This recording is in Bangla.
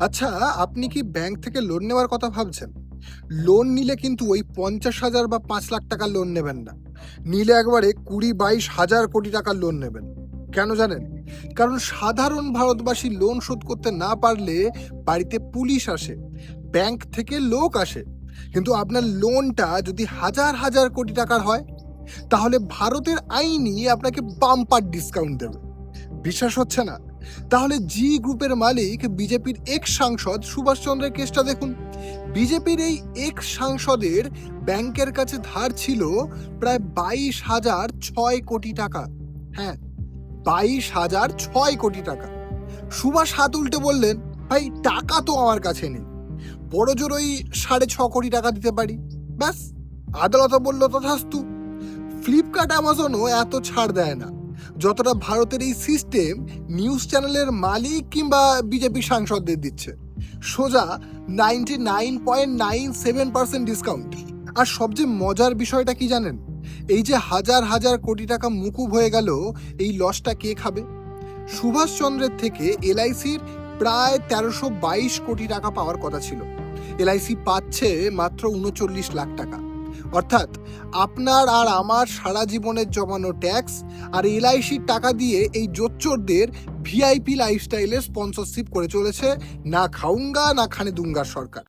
আচ্ছা, আপনি কি ব্যাংক থেকে লোন নেওয়ার কথা ভাবছেন? লোন নিলে কিন্তু ওই ৫০,০০০ বা ৫,০০,০০০ টাকার লোন নেবেন না। নিলে একবারে ২০-২২,০০০ কোটি টাকার লোন নেবেন। কেন জানেন? কারণ সাধারণ ভারতবাসী লোন শোধ করতে না পারলে বাড়িতে পুলিশ আসে, ব্যাংক থেকে লোক আসে। কিন্তু আপনার লোনটা যদি হাজার হাজার কোটি টাকার হয়, তাহলে ভারতের আইনই আপনাকে বাম্পার ডিসকাউন্ট দেবে। বিশ্বাস হচ্ছে না? তাহলে জি গ্রুপের মালিক বিজেপির এক্স সাংসদ সুভাষচন্দ্রের কেসটা দেখুন। বিজেপির এই এক্স সাংসদের ব্যাংকের কাছে ধার ছিল প্রায় ২২,০০৬ কোটি টাকা। হ্যাঁ, ২২,০০৬ কোটি টাকা। সুভাষ হাত উল্টে বললেন, ভাই টাকা তো আমার কাছে নেই, বড় জোর ওই ৬.৫ কোটি টাকা দিতে পারি। ব্যাস, আদালত বলল তথাস্তু। ফ্লিপকার্ট অ্যামাজনও এত ছাড় দেয় না যতটা ভারতের এই সিস্টেম নিউজ চ্যানেলের মালিক কিংবা বিজেপি সাংসদদের দিচ্ছে। সোজা 99.97% ডিসকাউন্ট। আর সবচেয়ে মজার বিষয়টা কি জানেন? এই যে হাজার হাজার কোটি টাকা মুকুব হয়ে গেল, এই লসটা কে খাবে? সুভাষচন্দ্রের থেকে এলআইসির প্রায় ১৩২২ কোটি টাকা পাওয়ার কথা ছিল। এলআইসি পাচ্ছে মাত্র ৩৯ লাখ টাকা। অর্থাৎ আপনার আর আমার সারা জীবনের জমানো ট্যাক্স আর এলআইসির টাকা দিয়ে এই জোচ্চোরদের ভিআইপি লাইফস্টাইলের স্পন্সরশিপ করে চলেছে না খাউঙ্গা না খানে দুঙ্গার সরকার।